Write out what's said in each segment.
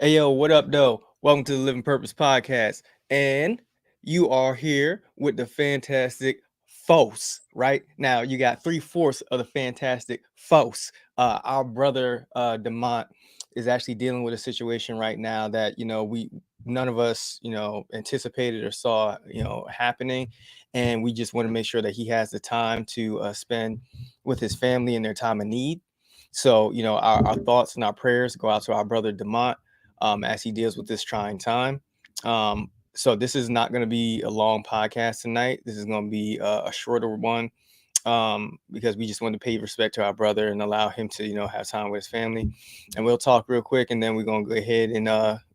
Hey yo, what up though? Welcome to the Living Purpose Podcast. And you are here with the fantastic Fos, right? Now you got 3/4 of the fantastic Fos. Our brother Demont is actually dealing with a situation right now that we none of us anticipated or saw happening, and we just want to make sure that he has the time to spend with his family in their time of need. So our thoughts and our prayers go out to our brother Demont as he deals with this trying time. So this is not going to be a long podcast tonight. This is going to be a shorter one because we just want to pay respect to our brother and allow him to have time with his family. And we'll talk real quick, and then we're gonna go ahead and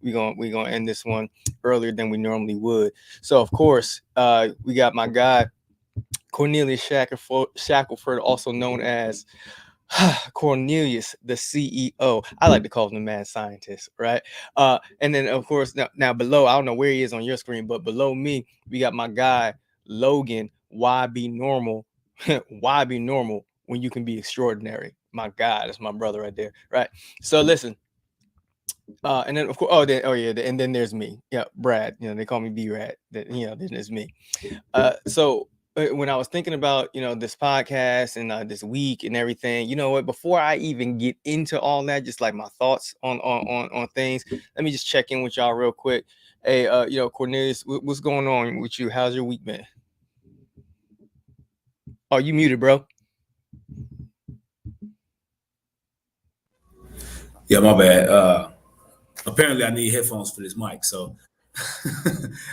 we're gonna end this one earlier than we normally would. So of course, we got my guy Cornelius Shackelford, also known as Cornelius, the CEO. I like to call him the mad scientist, right? And then of course now below, I don't know where he is on your screen, but below me, we got my guy Logan. Why be normal? Why be normal when you can be extraordinary? My God, that's my brother right there, right? So listen, and then of course, and then there's me, yeah, Brad. They call me B-Rad. Then there's me. So when I was thinking about this podcast and this week and everything, you know what? Before I even get into all that, just like my thoughts on things, let me just check in with y'all real quick. Hey, Cornelius, what's going on with you? How's your week been? Oh, you muted, bro. Yeah, my bad. Apparently, I need headphones for this mic. So,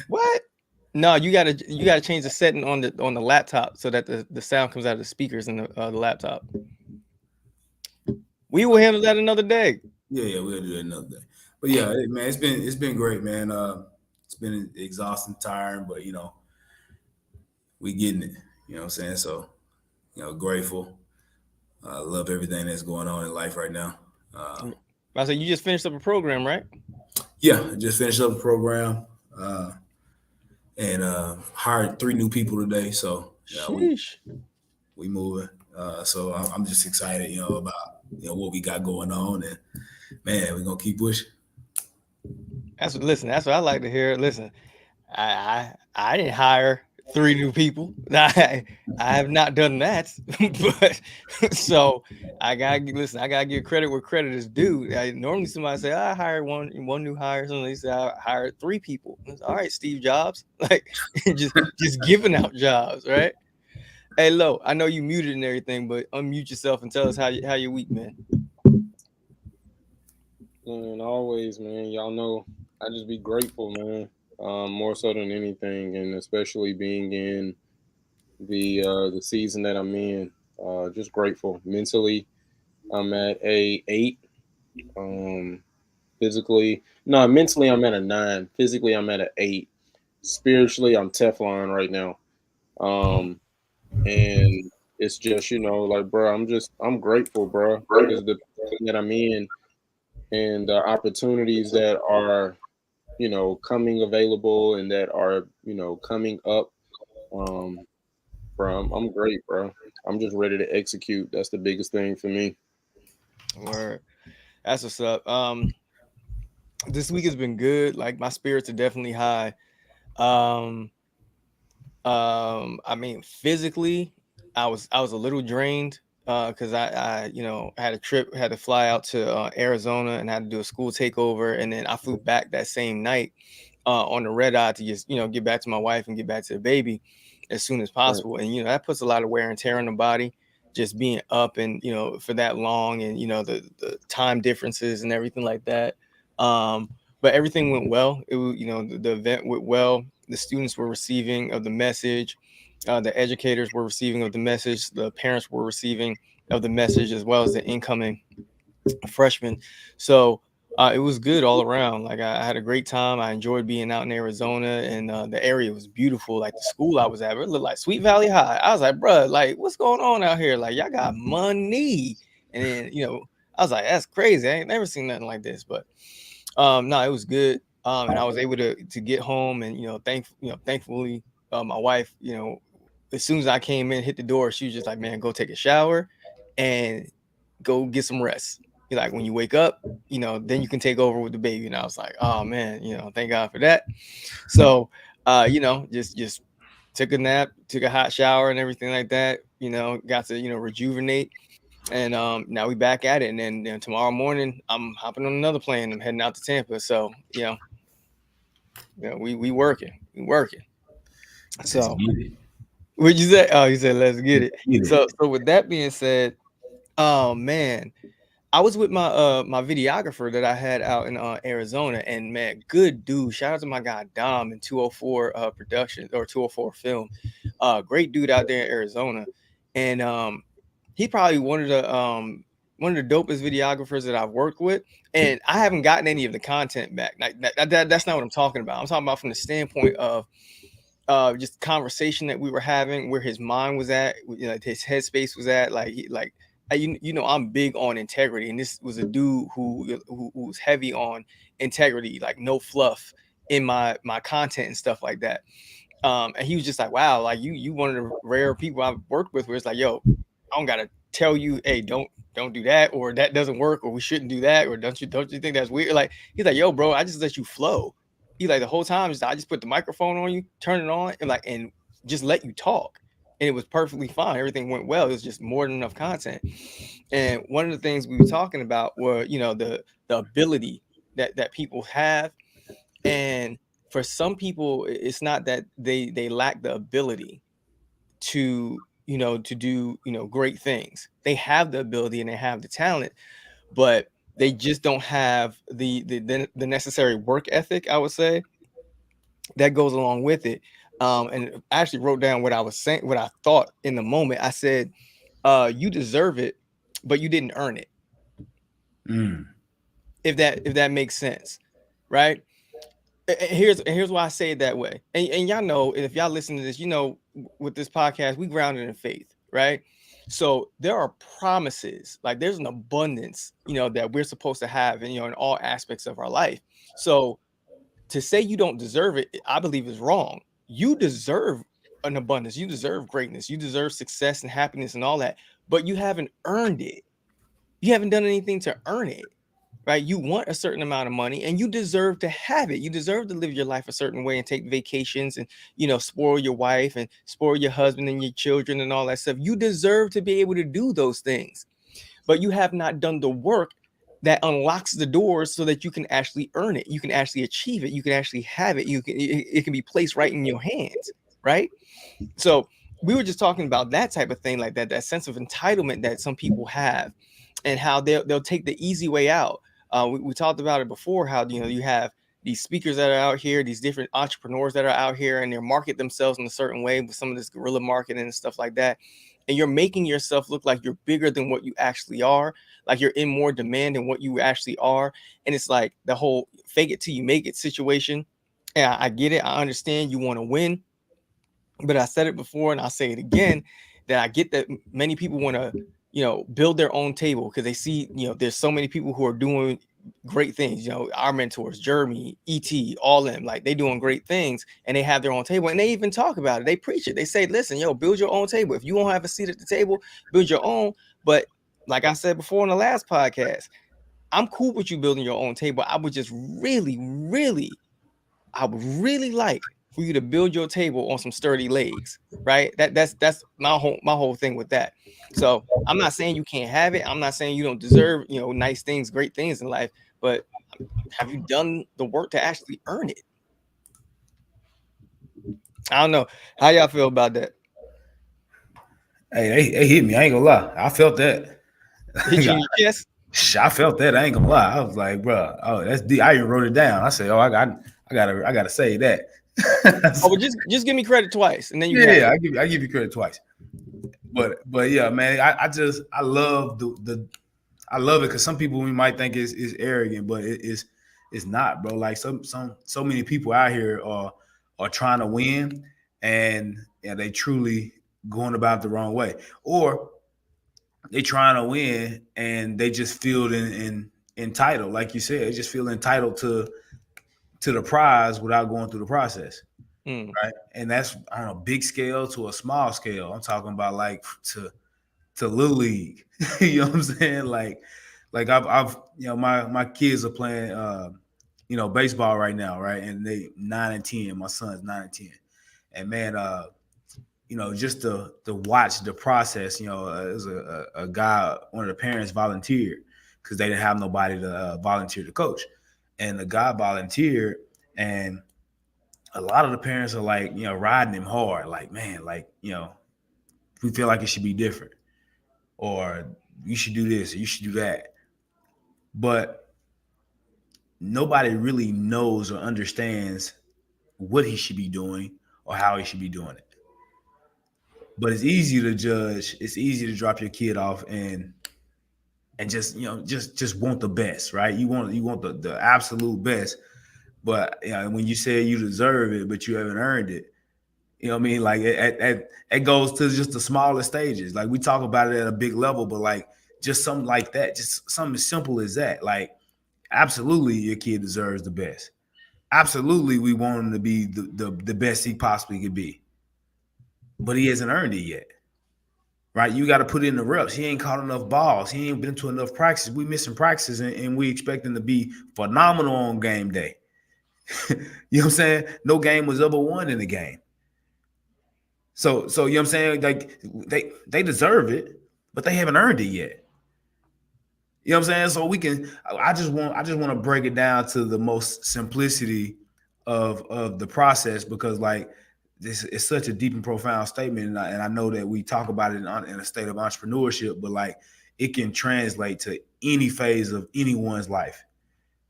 What? No, you gotta change the setting on the laptop so that the sound comes out of the speakers in the laptop. We will handle that another day. yeah, we'll do that another day. But yeah, man, it's been great, man. It's been exhausting, tiring, but we getting it. You know what I'm saying? So, grateful. I love everything that's going on in life right now. I said you just finished up a program, right? Yeah, I just finished up the program and hired 3 new people today. So yeah, Sheesh. we moving. So I'm just excited, about what we got going on, and man, we're gonna keep pushing. That's what I like to hear. Listen, I didn't hire 3 new people. I have not done that, but so I gotta give credit where credit is due. Normally somebody say I hired one new hire. Somebody say I hired 3 people. All right, Steve Jobs, like just giving out jobs, right? Hey, Lo, I know you muted and everything, but unmute yourself and tell us how your week been. Man, always, man. Y'all know I just be grateful, man. More so than anything, and especially being in the season that I'm in. Just grateful. Mentally, I'm at a 8. Um, physically, no, mentally I'm at a 9. Physically, I'm at a 8. Spiritually, I'm Teflon right now. Um, and it's just like, bro, I'm grateful, bro, because the position that I'm in and the opportunities that are coming available and that are coming up. um bro, I'm great, bro. I'm just ready to execute. That's the biggest thing for me. Word. That's what's up. This week has been good. Like my spirits are definitely high. Um, I mean, physically, I was a little drained because I had a trip, had to fly out to Arizona and had to do a school takeover, and then I flew back that same night on the red eye to just get back to my wife and get back to the baby as soon as Right. possible. And that puts a lot of wear and tear on the body, just being up and for that long, and the time differences and everything like that. But everything went well. The event went well. The students were receiving of the message. The educators were receiving of the message. The parents were receiving of the message, as well as the incoming freshmen. So it was good all around. Like I had a great time. I enjoyed being out in Arizona, and the area was beautiful. Like the school I was at, it looked like Sweet Valley High. I was like, bro, like what's going on out here? Like y'all got money. And then I was like, that's crazy. I ain't never seen nothing like this. But no, it was good. And I was able to get home, and thankfully, my wife, as soon as I came in, hit the door, she was just like, man, go take a shower and go get some rest. Like when you wake up, then you can take over with the baby. And I was like, oh man, thank God for that. So, just took a nap, took a hot shower and everything like that. Got to rejuvenate, and now we back at it. And then tomorrow morning, I'm hopping on another plane. I'm heading out to Tampa. So we working, we working. Let's So get it. what'd you say? Oh, you said let's get it. Get it. So with that being said, oh man, I was with my videographer that I had out in Arizona, and man, good dude. Shout out to my guy Dom in 204 production or 204 film. Great dude out there in Arizona. And he probably one of the dopest videographers that I've worked with. And I haven't gotten any of the content back. Like that's not what I'm talking about. I'm talking about from the standpoint of just conversation that we were having, where his mind was at, his headspace was at. Like I'm big on integrity, and this was a dude who was heavy on integrity, like no fluff in my content and stuff like that. And he was just like, wow, like you one of the rare people I've worked with where it's like, yo, I don't gotta tell you, hey, don't do that, or that doesn't work, or we shouldn't do that, or don't you think that's weird? Like he's like, yo, bro, I just let you flow. He like the whole time I just put the microphone on you, turn it on, and just let you talk. And it was perfectly fine. Everything went well. It was just more than enough content. And one of the things we were talking about were, the ability that people have. And for some people, it's not that they lack the ability to to do great things. They have the ability and they have the talent, but they just don't have the necessary work ethic, I would say, that goes along with it. And I actually wrote down what I was saying, what I thought in the moment. I said, you deserve it, but you didn't earn it. Mm. If that makes sense, right? Here's why I say it that way. And y'all know, if y'all listen to this, with this podcast, we grounded in faith, right? So there are promises, like there's an abundance, that we're supposed to have, and in all aspects of our life. So to say you don't deserve it, I believe is wrong. You deserve an abundance, you deserve greatness, you deserve success and happiness and all that, but you haven't earned it. You haven't done anything to earn it, right? You want a certain amount of money and you deserve to have it. You deserve to live your life a certain way and take vacations and, spoil your wife and spoil your husband and your children and all that stuff. You deserve to be able to do those things, but you have not done the work that unlocks the doors so that you can actually earn it. You can actually achieve it. You can actually have it. It can be placed right in your hands, right? So we were just talking about that type of thing, like that sense of entitlement that some people have, and how they'll take the easy way out. We talked about it before, how you have these speakers that are out here, these different entrepreneurs that are out here, and they market themselves in a certain way with some of this guerrilla marketing and stuff like that. And you're making yourself look like you're bigger than what you actually are, like you're in more demand than what you actually are. And it's like the whole fake it till you make it situation. And I get it. I understand you want to win, but I said it before and I'll say it again, that I get that many people want to, build their own table because they see, there's so many people who are doing great things. Our mentors, Jeremy, ET, all them, like they doing great things and they have their own table, and they even talk about it. They preach it. They say, listen, build your own table. If you won't have a seat at the table, build your own. But like I said before in the last podcast, I'm cool with you building your own table. I would just really, really, I would really like for you to build your table on some sturdy legs, right? That's my whole thing with that. So I'm not saying you can't have it. I'm not saying you don't deserve, nice things, great things in life, but have you done the work to actually earn it? I don't know. How y'all feel about that? Hey, they hit me. I ain't gonna lie. I felt that. Hit you in your chest? I felt that. I ain't gonna lie. I was like, bro, oh, that's deep. I even wrote it down. I said, oh, I gotta say that. Oh, but just give me credit twice, and then you Yeah, have I give you credit twice. But yeah, man, I love I love it because some people we might think is arrogant, but it's not, bro. Like so many people out here are trying to win, and they truly going about the wrong way, or they trying to win and they just feel entitled, like you said, they just feel entitled to the prize without going through the process. Right. And that's on a big scale to a small scale. I'm talking about like to little league. You know what I'm saying? Like like I've my kids are playing baseball right now, right? And they 9 and 10. My son's 9 and 10, and man, just to watch the process. There's a guy, one of the parents volunteered because they didn't have nobody to volunteer to coach, and the guy volunteered, and a lot of the parents are like, riding him hard, like, man, like, we feel like it should be different, or you should do this, or you should do that, but nobody really knows or understands what he should be doing or how he should be doing it. But it's easy to judge. It's easy to drop your kid off and just just want the best, right? You want the absolute best. But when you say you deserve it, but you haven't earned it, you know what I mean? Like it goes to just the smaller stages. Like we talk about it at a big level, but like just something like that, just something as simple as that. Like absolutely, your kid deserves the best. Absolutely, we want him to be the best he possibly could be, but he hasn't earned it yet. Right? You got to put in the reps. He ain't caught enough balls. He ain't been to enough practices. We missing practices, and we expect him to be phenomenal on game day. You know what I'm saying? No game was ever won in the game. So you know what I'm saying? Like they deserve it, but they haven't earned it yet. You know what I'm saying? So I just want to break it down to the most simplicity of the process, because like this is such a deep and profound statement, and I know that we talk about it in a state of entrepreneurship, but like it can translate to any phase of anyone's life,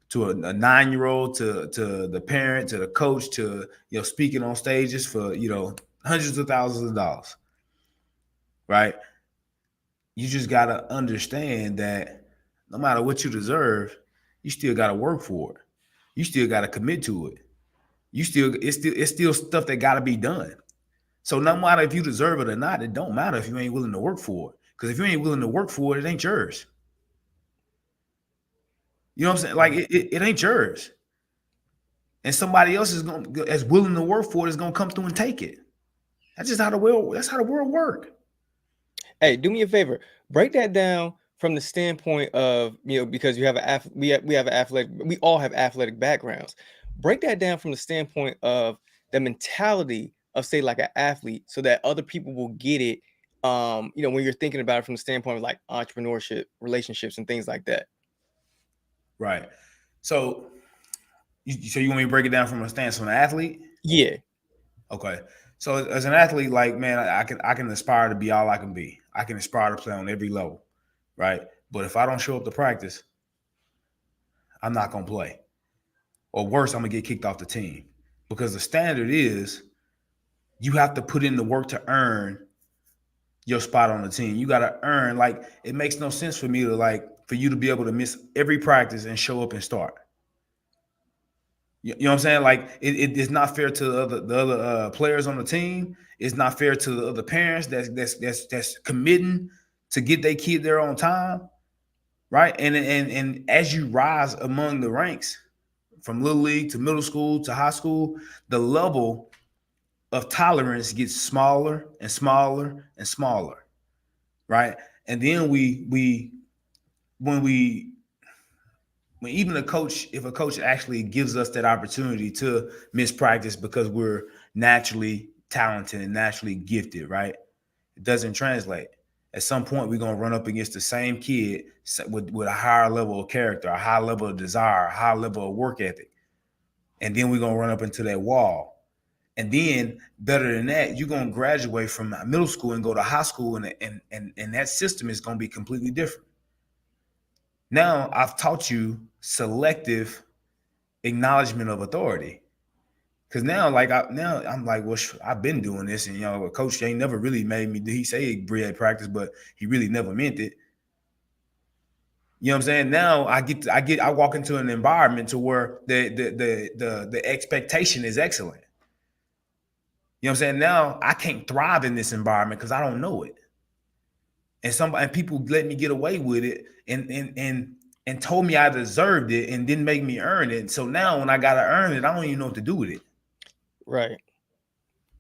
to a 9-year-old, to the parent, to the coach, to speaking on stages for hundreds of thousands of dollars, right? You just gotta understand that no matter what you deserve, you still gotta work for it. You still gotta commit to it. It's still stuff that gotta be done. So no matter if you deserve it or not, it don't matter if you ain't willing to work for it. Because if you ain't willing to work for it, it ain't yours. You know what I'm saying? Like it ain't yours. And somebody else as willing to work for it is gonna come through and take it. That's how the world works. Hey, do me a favor. Break that down from the standpoint of, because you have we have an athletic, we all have athletic backgrounds. Break that down from the standpoint of the mentality of, say, like an athlete, so that other people will get it. When you're thinking about it from the standpoint of like entrepreneurship, relationships, and things like that. Right. So you want me to break it down from a stance of an athlete? Yeah. Okay. So as an athlete, like, man, I can aspire to be all I can be. I can aspire to play on every level, right? But if I don't show up to practice, I'm not gonna play. Or worse, I'm gonna get kicked off the team. Because the standard is you have to put in the work to earn your spot on the team. You gotta earn. Like, it makes no sense for me for you to be able to miss every practice and show up and start. You know what I'm saying? Like it's not fair to the other players on the team. It's not fair to the other parents that's committing to get their kid there on time, right? And as you rise among the ranks, from little league to middle school to high school, the level of tolerance gets smaller and smaller and smaller, right? And then when even if a coach actually gives us that opportunity to miss practice because we're naturally talented and naturally gifted, right? It doesn't translate. At some point, we're going to run up against the same kid with a higher level of character, a high level of desire, a high level of work ethic. And then we're going to run up into that wall. And then, better than that, you're going to graduate from middle school and go to high school, and that system is going to be completely different. Now I've taught you selective acknowledgement of authority, because now, I'm like, well, I've been doing this, and a coach ain't never really made me. He say he bred practice, but he really never meant it. You know what I'm saying? Now I walk into an environment to where the expectation is excellent. You know what I'm saying? Now I can't thrive in this environment because I don't know it. And people let me get away with it and told me I deserved it and didn't make me earn it. So now when I gotta earn it, I don't even know what to do with it. Right.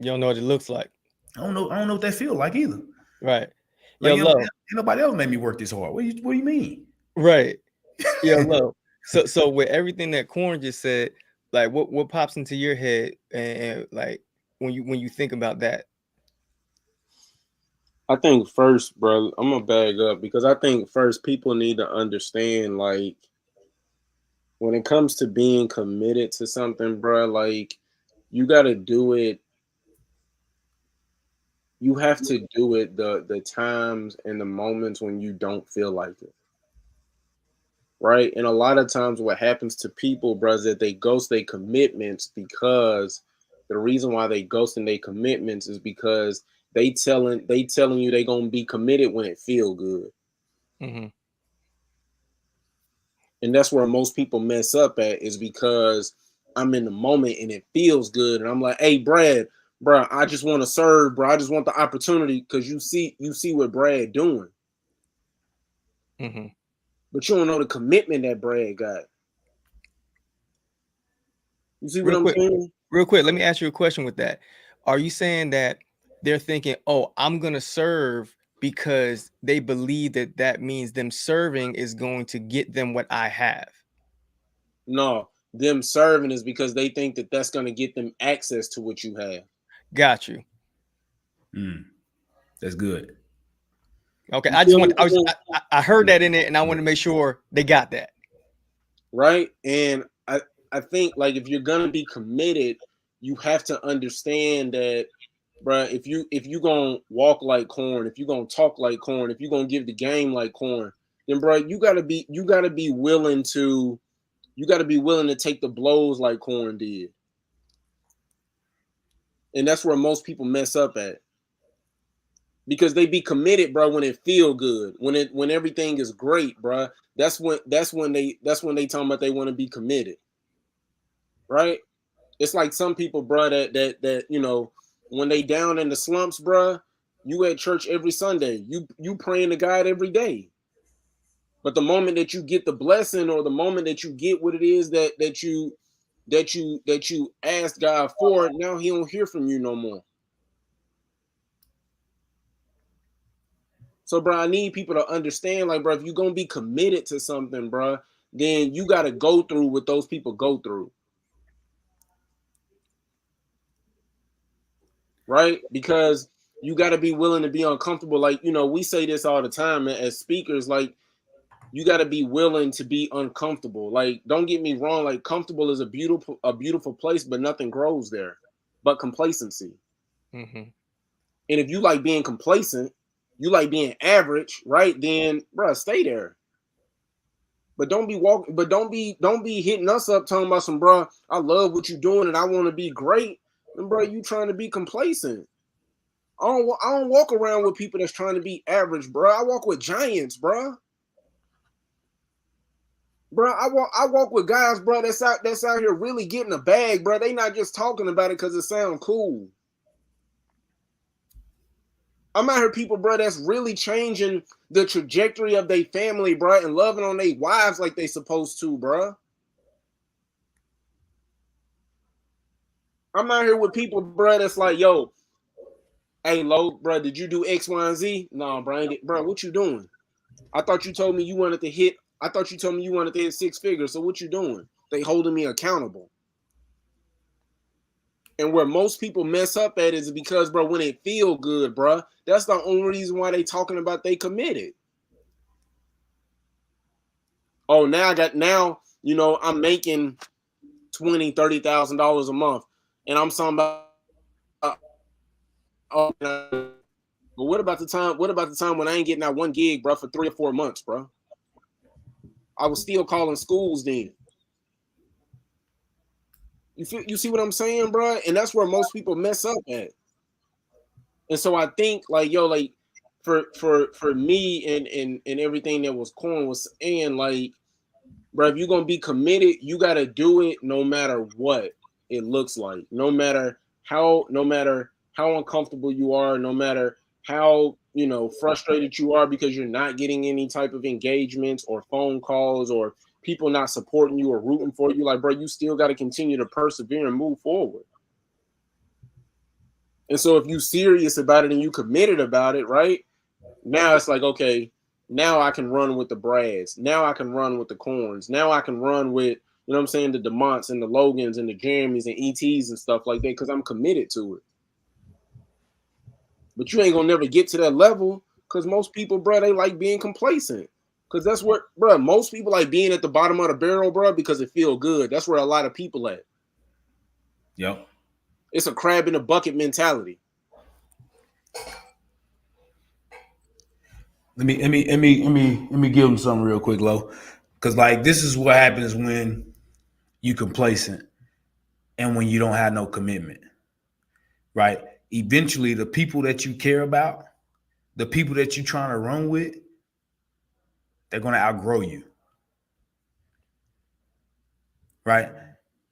You don't know what it looks like. I don't know what that feel like either. Right. Like, ain't nobody else made me work this hard. What do you mean? Right. Yeah, low. So with everything that Corn just said, like what pops into your head and like when you think about that? I think first, bro, I'm gonna bag up because I think first people need to understand, like, when it comes to being committed to something, bro, like, you got to do it. You have to do it the times and the moments when you don't feel like it, right? And a lot of times, what happens to people, bro, is that they ghost their commitments because the reason why they ghosting their commitments is because they telling you they gonna be committed when it feel good. Hmm. And that's where most people mess up at, is because I'm in the moment and it feels good, and I'm like, hey, Brad, bro, I just want to serve, bro. I just want the opportunity because you see what Brad doing, Hmm. but you don't know the commitment that Brad got. You see what Real I'm quick, saying? real quick, let me ask you a question with that. Are you saying that they're thinking, "Oh, I'm gonna serve because they believe that that means them serving is going to get them what I have"? No, them serving is because they think that that's gonna get them access to what you have, Got you. That's good. Okay, you I just feel want me? I heard that in it, and I want to make sure they got that. Right? And I think, like, if you're gonna be committed, you have to understand that, bro. If you gonna walk like Corn, if you gonna talk like Corn, if you gonna give the game like Corn, then, bro, you gotta be willing to take the blows like Corn did. And that's where most people mess up at, because they be committed, bro, when it feel good, when everything is great, bro. That's when they talking about they want to be committed, right? It's like some people, bro, that when they down in the slumps, bro, you at church every Sunday, you praying to God every day. But the moment that you get the blessing, or the moment that you get what it is that you asked God for, now He don't hear from you no more. So, bro, I need people to understand, like, bro, if you're gonna be committed to something, bro, then you got to go through what those people go through, right? Because you got to be willing to be uncomfortable. Like, we say this all the time as speakers, like, you got to be willing to be uncomfortable. Like, don't get me wrong, like, comfortable is a beautiful place, but nothing grows there but complacency. Hmm. And if you like being complacent, you like being average, right? Then, bro, stay there. But don't be hitting us up talking about some, bro, I love what you're doing and I want to be great. And, bro, you trying to be complacent. I don't walk around with people that's trying to be average, bro. I walk with giants, bro. Bro, I walk with guys, bro, that's out here really getting a bag, bro. They not just talking about it because it sounds cool. I'm out here, people, bro, that's really changing the trajectory of their family, bro, and loving on their wives like they supposed to, bro. I'm out here with people, bro, that's like, yo, hey, Lo, bro, did you do X, Y, and Z? No, bro, bro, what you doing? I thought you told me you wanted to hit. I thought you told me you wanted to hit six figures. So what you doing? They holding me accountable. And where most people mess up at is because, bro, when it feel good, bro, that's the only reason why they talking about they committed. Oh, I'm making $20,000-$30,000 a month, and I'm talking about, oh, but what about the time? What about the time when I ain't getting that one gig, bro, for 3 or 4 months, bro? I was still calling schools then. You see what I'm saying, bro? And that's where most people mess up at. And so I think, like, yo, like, for me and everything that was Corn was saying, like, bro, if you're gonna be committed, you gotta do it no matter what it looks like. No matter how uncomfortable you are, no matter how frustrated you are because you're not getting any type of engagements or phone calls or people not supporting you or rooting for you, like, bro, you still got to continue to persevere and move forward. And so if you serious about it and you committed about it, right? Now it's like, okay, Now I can run with the Brads. Now I can run with the Corns. Now I can run with, you know what I'm saying, the DeMonts and the Logans and the Jeremys and ETs and stuff like that because I'm committed to it. But you ain't gonna never get to that level because most people, bro, they like being complacent. Because that's what, bro, most people like being at the bottom of the barrel, bro, because it feel good. That's where a lot of people at. Yep. It's a crab in a bucket mentality. Let me give them something real quick, Lo. Because like this is what happens when you complacent and when you don't have no commitment. Right? Eventually the people that you care about, the people that you're trying to run with, they're gonna outgrow you. Right?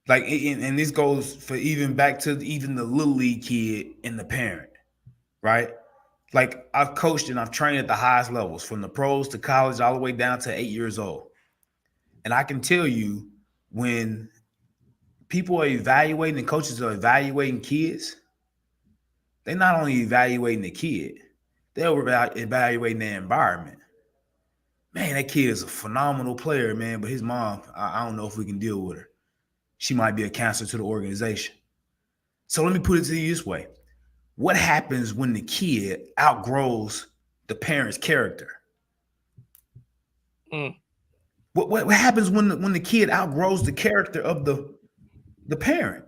Like and this goes for even back to even the little league kid and the parent, right? Like I've coached and I've trained at the highest levels, from the pros to college, all the way down to 8 years old. And I can tell you when people are evaluating and coaches are evaluating kids, they're not only evaluating the kid, they're evaluating their environment. Man, that kid is a phenomenal player, man, but his mom, I don't know if we can deal with her. She might be a cancer to the organization. So let me put it to you this way. What happens when the kid outgrows the parent's character? Mm. What happens when the kid outgrows the character of the parent?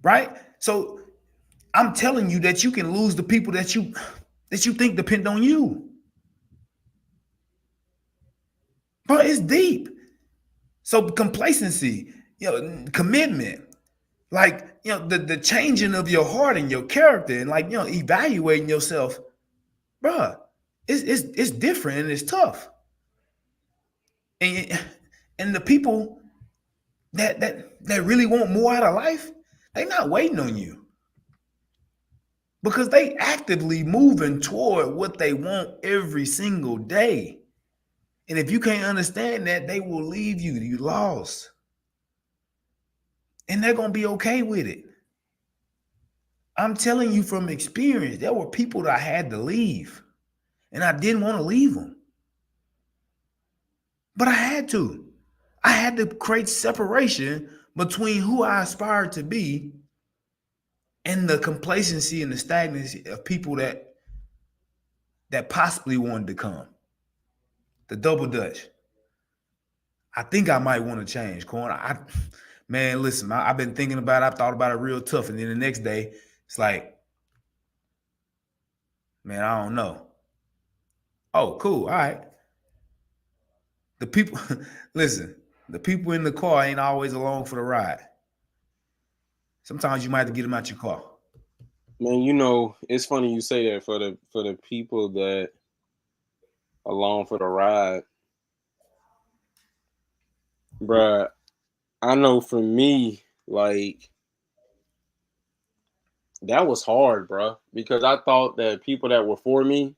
Right? So I'm telling you that you can lose the people that you think depend on you. But it's deep. So complacency, commitment, like the changing of your heart and your character, and like evaluating yourself, bruh, it's different and it's tough. And the people that really want more out of life, they not waiting on you because they actively moving toward what they want every single day. And if you can't understand that, they will leave you. You lost. And they're going to be okay with it. I'm telling you from experience, there were people that I had to leave. And I didn't want to leave them. But I had to. I had to create separation between who I aspired to be and the complacency and the stagnancy of people that possibly wanted to come. The double dutch. I think I might want to change, Corn. Man, listen, I've been thinking about it. I've thought about it real tough. And then the next day, it's like, man, I don't know. Oh, cool. All right. The people, listen, the people in the car ain't always along for the ride. Sometimes you might have to get them out your car. Man, it's funny you say that for the people that along for the ride, bruh. I know for me, like that was hard, bruh, because I thought that people that were for me,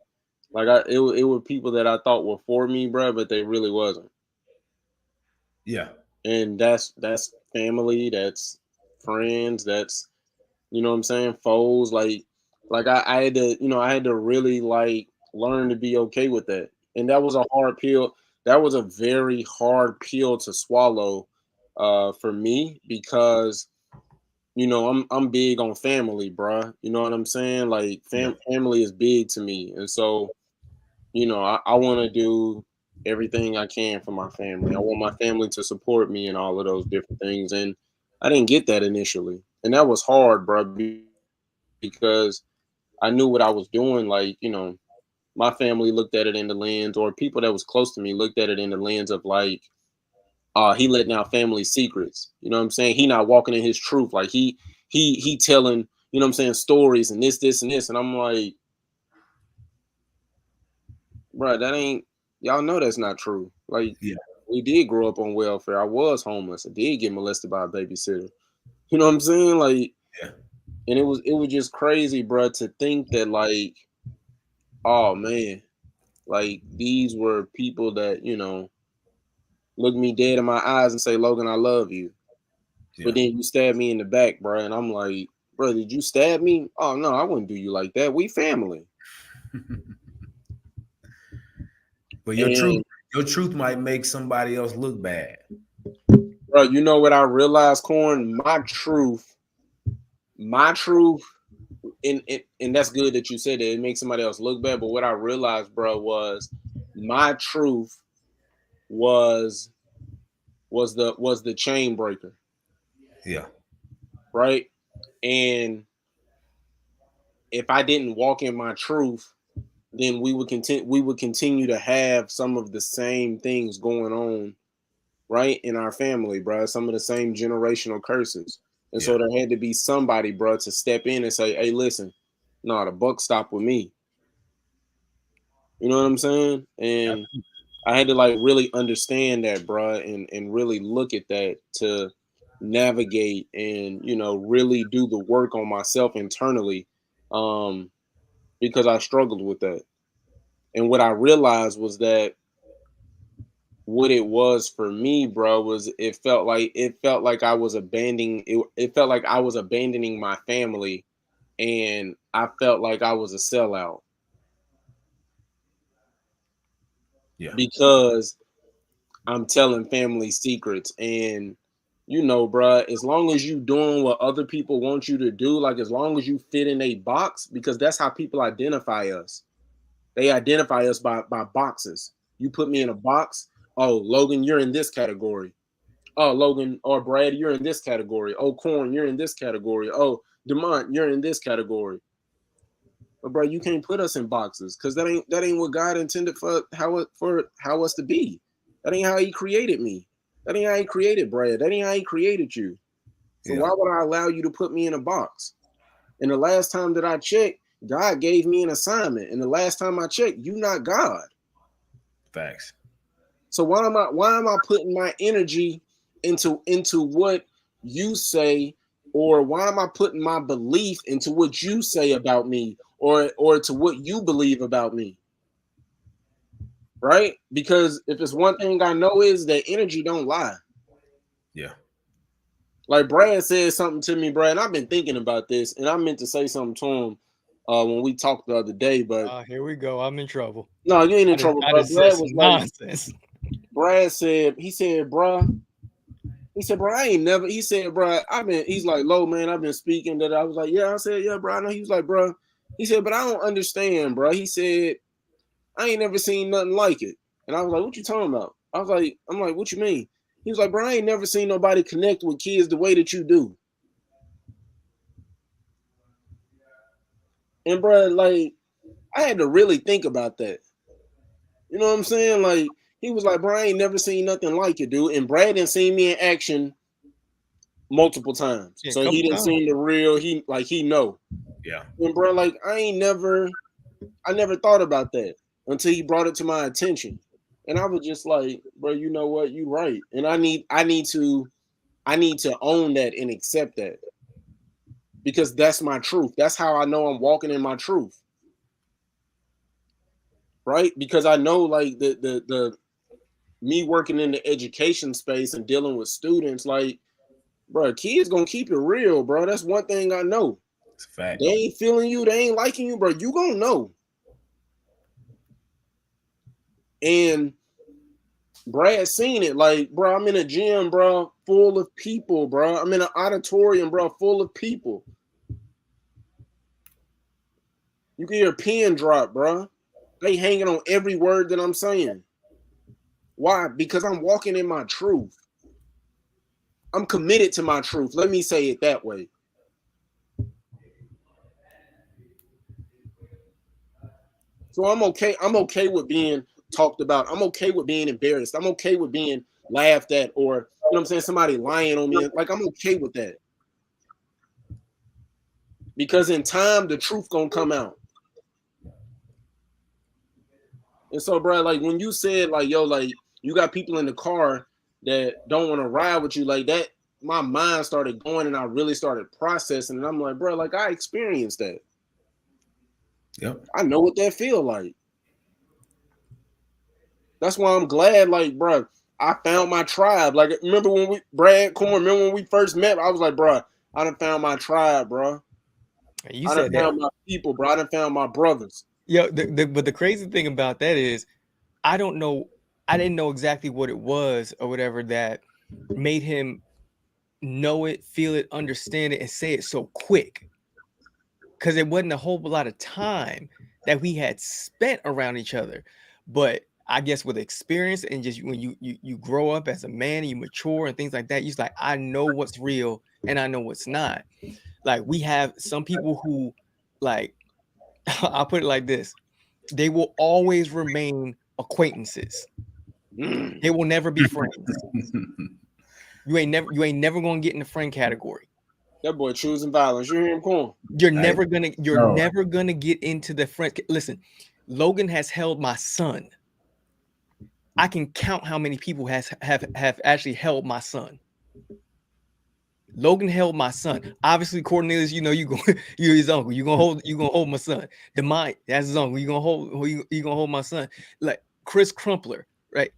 like it were people that I thought were for me, bruh, but they really wasn't. Yeah. And that's family, that's friends, that's what I'm saying, foes. Like I had to, I had to really like learn to be okay with that. And that was a hard pill. That was a very hard pill to swallow for me because I'm big on family, bruh. You know what I'm saying? Like Yeah. family is big to me. And so, I want to do everything I can for my family. I want my family to support me and all of those different things. And I didn't get that initially. And that was hard, bruh, because I knew what I was doing. Like, my family looked at it in the lens, or people that was close to me looked at it in the lens of like, he letting out family secrets. You know what I'm saying? He not walking in his truth. Like he telling, what I'm saying, stories and this, and this. And I'm like, bro, that ain't, y'all know that's not true. Like, Yeah. we did grow up on welfare. I was homeless. I did get molested by a babysitter. You know what I'm saying? Like, Yeah. and it was just crazy, bro, to think that like, oh man, like these were people that, look me dead in my eyes and say, Logan, I love you. But Yeah. then you stab me in the back, bro. And I'm like, bro, did you stab me? Oh no, I wouldn't do you like that. We family. But And your truth might make somebody else look bad. bro, you know what I realized, Corn? My truth, and that's good that you said that it makes somebody else look bad. But what I realized, bro, was my truth was the chain breaker, Yeah. right? And if I didn't walk in my truth, then we would continue to have some of the same things going on, right, in our family, bro. Some of the same generational curses. And Yeah. so there had to be somebody, bro, to step in and say, hey, listen, no, the buck stopped with me. You know what I'm saying? And I had to like really understand that, bro, and really look at that to navigate and really do the work on myself internally, um, because I struggled with that. And what I realized was that what it was for me, bro, was it felt like I was abandoning it. It felt like I was abandoning my family, and I felt like I was a sellout Yeah. because I'm telling family secrets. And bro, as long as you doing what other people want you to do, like as long as you fit in a box, because that's how people identify us. They identify us by boxes. You put me in a box. Oh, Logan, you're in this category. Oh, Logan or Brad, you're in this category. Oh, Corn, you're in this category. Oh, Demont, you're in this category. But bro, you can't put us in boxes because that ain't what God intended for how us to be. That ain't how He created me. That ain't how He created Brad. That ain't how He created you. So Yeah. why would I allow you to put me in a box? And the last time that I checked, God gave me an assignment. And the last time I checked, you not God. Facts. So why am I putting my energy into what you say, or why am I putting my belief into what you say about me, or to what you believe about me? Right? Because if it's one thing I know is that energy don't lie. Yeah. Like Brad said something to me, Brad, and I've been thinking about this, and I meant to say something to him when we talked the other day, but Here we go. I'm in trouble. no, you ain't in I just, trouble, I bro. just said Brad some was like, nonsense. Brad said, bro, I ain't never, he said, bro, he's like, low man, I've been speaking that. I was like, yeah, I said, yeah, bro, I know. He was like, bro, he said, but I don't understand, bro. He said, I ain't never seen nothing like it. And I was like, what you talking about? I'm like, what you mean? He was like, bro, I ain't never seen nobody connect with kids the way that you do. And bro, like, I had to really think about that. You know what I'm saying? Like, he was like, bro, I ain't never seen nothing like it, dude. And Brad didn't see me in action multiple times. Yeah, a So he couple didn't times. see the real, he know. Yeah. And bro, like I never thought about that until he brought it to my attention. And I was just like, bro, you know what? You right. And I need to own that and accept that. Because that's my truth. That's how I know I'm walking in my truth. Right? Because I know like the me working in the education space and dealing with students, like, bro, kids gonna keep it real, bro. That's one thing I know. It's a fact. They ain't feeling you, they ain't liking you, bro. You gonna know. And Brad seen it. Like, bro, I'm in a gym, bro, full of people, bro. I'm in an auditorium, bro, full of people. You can hear a pin drop, bro. They hanging on every word that I'm saying. Why? Because I'm walking in my truth. I'm committed to my truth. Let me say it that way. So I'm okay. I'm okay with being talked about. I'm okay with being embarrassed. I'm okay with being laughed at, or what I'm saying, somebody lying on me. Like, I'm okay with that. Because in time, the truth gonna come out. And so, bro, like when you said, like, yo, like you got people in the car that don't want to ride with you, like that, my mind started going and I really started processing. And I'm like, bro, like I experienced that. Yep. I know what that feel like. That's why I'm glad, like, bro, I found my tribe. Like, remember when Brad Corn, remember when we first met? I was like, bro, I done found my tribe, bro. You I done said that. found my people, bro. I done found my brothers. Yo, but the crazy thing about that is I don't know. I didn't know exactly what it was or whatever that made him know it, feel it, understand it, and say it so quick. Because it wasn't a whole lot of time that we had spent around each other. But I guess with experience and just when you grow up as a man and you mature and things like that, you're just like, I know what's real and I know what's not. Like we have some people who, like, I'll put it like this: they will always remain acquaintances. They will never be friends. You ain't never gonna get in the friend category. That boy choosing violence. You hear him, Corn? You're No. never gonna get into the friend. Listen, Logan has held my son. I can count how many people have actually held my son. Logan held my son. Obviously, Cornelius, you're his uncle. You gonna hold my son. Demai, that's his uncle. You gonna hold my son. Like Chris Crumpler, right,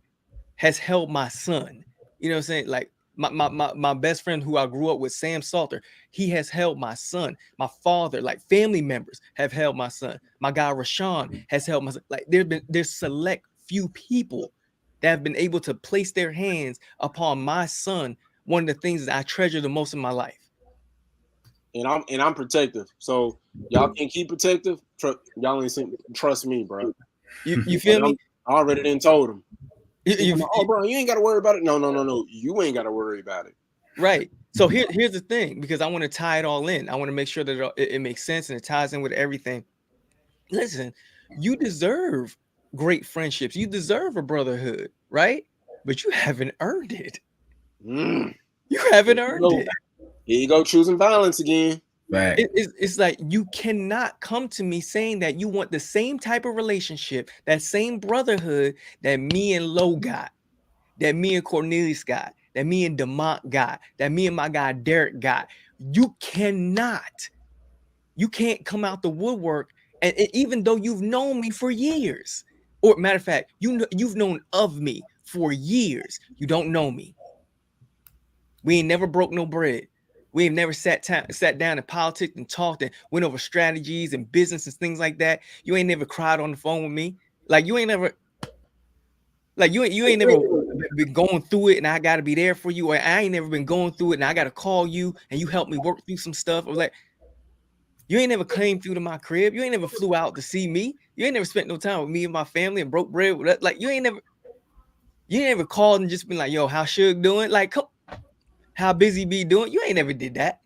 has held my son. You know what I'm saying? Like my best friend who I grew up with, Sam Salter, he has held my son. My father, like family members, have held my son. My guy Rashawn has held my son. Like there's select few people that have been able to place their hands upon my son. One of the things that I treasure the most in my life. And I'm protective. So y'all can keep protective. Y'all ain't trust me, bro. You feel me? I already done told him. You, Bro, you ain't got to worry about it. No. You ain't got to worry about it. Right. So here's the thing, because I want to tie it all in. I want to make sure that it makes sense and it ties in with everything. Listen, you deserve great friendships. You deserve a brotherhood, right? But you haven't earned it. You haven't earned it. Here you go, choosing violence again. Right. It's like you cannot come to me saying that you want the same type of relationship, that same brotherhood that me and Lo got, that me and Cornelius got, that me and Demont got, that me and my guy Derek got. You cannot. You can't come out the woodwork, and even though you've known me for years, or matter of fact, you've known of me for years, you don't know me. We ain't never broke no bread. We ain't never sat down and politics and talked and went over strategies and business and things like that. You ain't never cried on the phone with me. Like you ain't never been going through it and I gotta be there for you, or I ain't never been going through it and I gotta call you and you help me work through some stuff. Or like you ain't never came through to my crib. You ain't never flew out to see me. You ain't never spent no time with me and my family and broke bread with that. Like you ain't never called and just been like, yo, how Suge doing? Like, how busy be doing? You ain't never did that.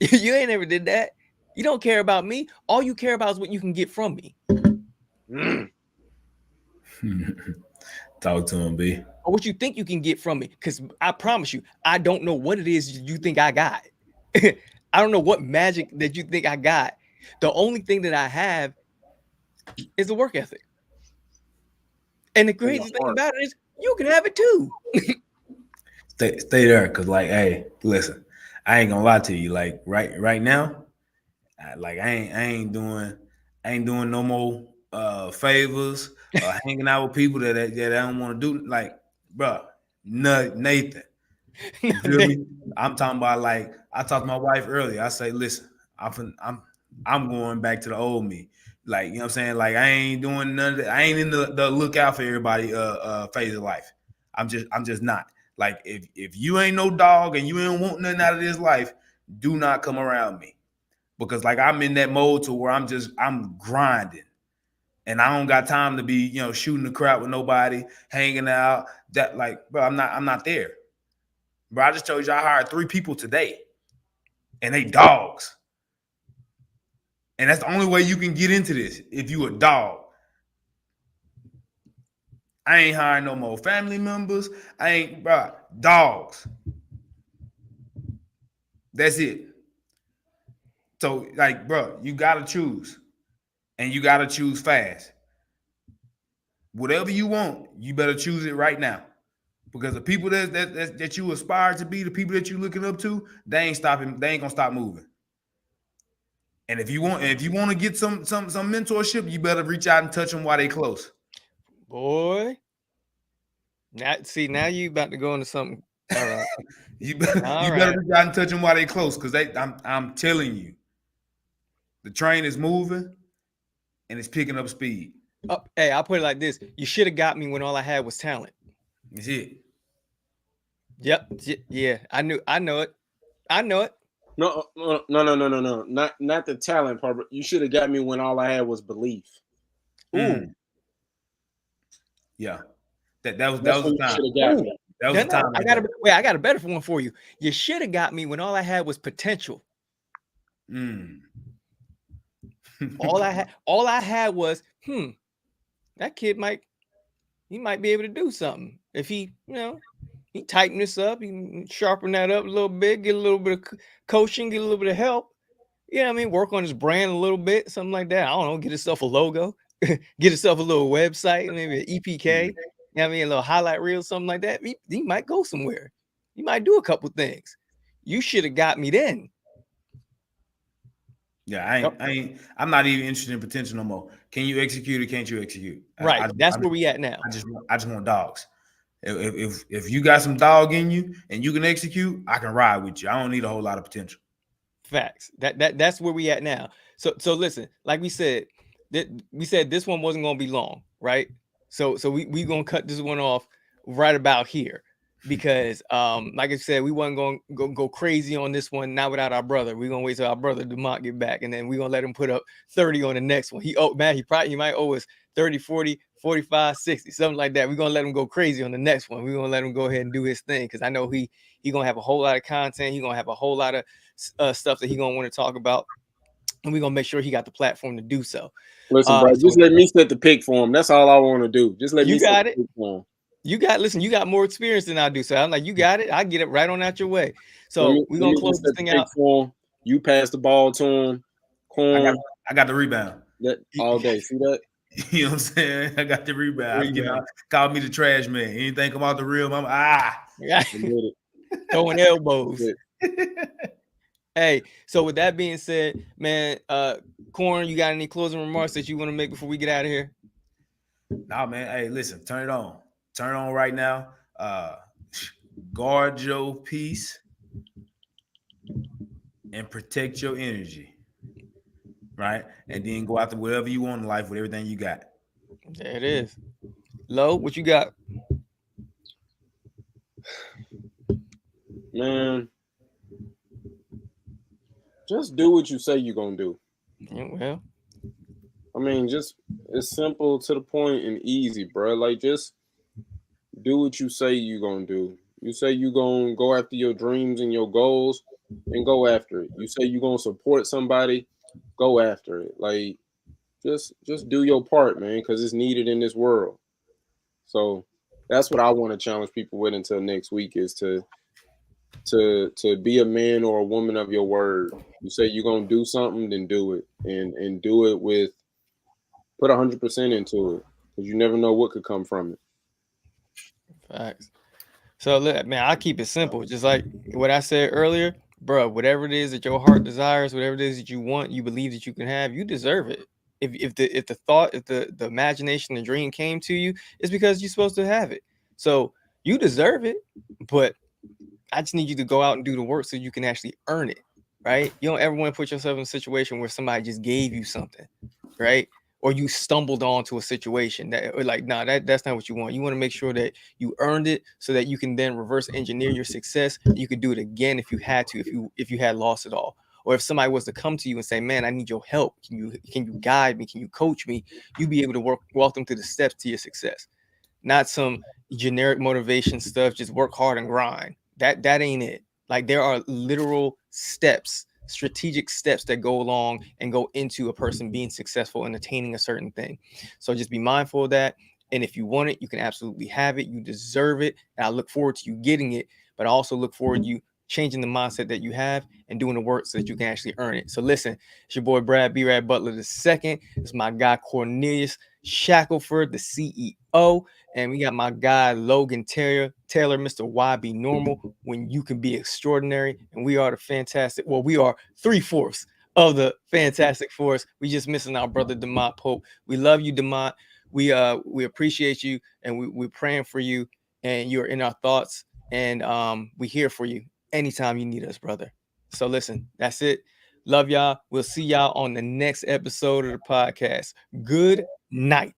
You ain't never did that. You don't care about me. All you care about is what you can get from me. Talk to him, B. Or what you think you can get from me. Because I promise you, I don't know what it is you think I got. I don't know what magic that you think I got. The only thing that I have is a work ethic. And the crazy thing about it is you can have it too. Stay there, cause like, hey, listen, I ain't gonna lie to you. Like right now, I ain't doing no more favors or hanging out with people that I don't want to do. Like, bro, Nathan. You feel me? I'm talking about, like, I talked to my wife earlier. I say, listen, I'm going back to the old me. Like, you know what I'm saying? Like, I ain't doing none of that. I ain't in the look out for everybody phase of life. I'm just not. Like, if you ain't no dog and you ain't want nothing out of this life, do not come around me. Because like I'm in that mode to where I'm grinding. And I don't got time to be, shooting the crap with nobody, hanging out. That, like, bro, I'm not there. Bro, I just told you I hired 3 people today. And they dogs. And that's the only way you can get into this, if you a dog. I ain't hiring no more family members. Bro, dogs. That's it. So, like, bro, you gotta choose. And you gotta choose fast. Whatever you want, you better choose it right now. Because the people that you aspire to be, the people that you looking up to, they ain't gonna stop moving. And if you want to get some mentorship, you better reach out and touch them while they close. Boy. Now you about to go into something. All right. you better reach out and touch them while they close, because I'm telling you, the train is moving and it's picking up speed. Hey, I'll put it like this: you should have got me when all I had was talent. That's it. Yep. Yeah. I know it. I know it. No. Not the talent part. But you should have got me when all I had was belief. Ooh. Yeah. That was That's when the you time. should have got Ooh. me. That was the No, time. I got a wait. I got a better one for you. You should have got me when all I had was potential. All I had was, that kid might be able to do something if he, he tighten this up, he can sharpen that up a little bit, get a little bit of coaching, get a little bit of help. You know what I mean? Work on his brand a little bit, something like that. I don't know, get himself a logo, get himself a little website, maybe an EPK, you know what I mean? A little highlight reel, something like that. He might go somewhere. He might do a couple things. You should have got me then. Yeah, I'm not even interested in potential no more. Can you execute or can't you execute? Right. That's where we at now. I just want dogs. If you got some dog in you and you can execute, I can ride with you. I don't need a whole lot of potential. Facts. That's where we at now. So listen, like we said this one wasn't gonna be long, right? So we gonna cut this one off right about here because like I said, we wasn't gonna go crazy on this one, not without our brother. We're gonna wait till our brother Demont get back, and then we're gonna let him put up 30 on the next one. He might owe us 30, 40, 45, 60, something like that. We're gonna let him go crazy on the next one. We're gonna let him go ahead and do his thing because I know he gonna have a whole lot of content. He gonna have a whole lot of stuff that he gonna want to talk about, and we're gonna make sure he got the platform to do so. Listen, bro, just let me set the pick for him. That's all I want to do. Just let me set the pick for him. You got more experience than I do, so I'm like, you got it. I get it right on out your way. So we're gonna close this thing out. For him. You pass the ball to him. Corn. I got the rebound. All day. See that? You know what I'm saying? I got the rebound. Call me the trash man. Anything come out the rim, I'm throwing elbows. Hey, so with that being said, man, Corn, you got any closing remarks that you want to make before we get out of here? Nah, man. Hey, listen, turn it on. Turn it on right now. Guard your peace and protect your energy. Right? And then go after whatever you want in life with everything you got. There it is. Lo, what you got? Man, just do what you say you're gonna do. Yeah, well, I mean, just it's simple, to the point, and easy, bro. Like, just do what you say you're gonna do. You say you're gonna go after your dreams and your goals, and go after it. You say you're gonna support somebody, go after it. Like, just do your part, man, because it's needed in this world. So that's what I want to challenge people with until next week, is to be a man or a woman of your word. You say you're gonna do something, then do it, and do it with, put 100% into it, because you never know what could come from it. Facts. So look, man, I keep it simple, just like what I said earlier, bro. Whatever it is that your heart desires, whatever it is that you want, you believe that you can have, you deserve it. If the thought, if the imagination, the dream came to you, it's because you're supposed to have it. So you deserve it, but I just need you to go out and do the work so you can actually earn it, right? You don't ever want to put yourself in a situation where somebody just gave you something, right? Or you stumbled onto a situation that, or like, nah, that's not what you want. You want to make sure that you earned it so that you can then reverse engineer your success. You could do it again if you had to, if you had lost it all. Or if somebody was to come to you and say, man, I need your help. Can you guide me? Can you coach me? You be able to walk them through the steps to your success. Not some generic motivation stuff, just work hard and grind. That ain't it. Like, there are literal steps, strategic steps that go along and go into a person being successful and attaining a certain thing. So just be mindful of that. And if you want it, you can absolutely have it. You deserve it. And I look forward to you getting it, but I also look forward to you changing the mindset that you have and doing the work so that you can actually earn it. So listen, it's your boy Brad B-Rad Butler II. It's my guy Cornelius Shackelford, the CEO. And we got my guy Logan Taylor, Mr. YB Normal, when you can be extraordinary. And we are the fantastic. Well, we are 3/4 of the Fantastic Force. We just missing our brother Demont Pope. We love you, Demont. We appreciate you, and we're praying for you, and you're in our thoughts, and we're here for you anytime you need us, brother. So listen, that's it. Love y'all. We'll see y'all on the next episode of the podcast. Good night.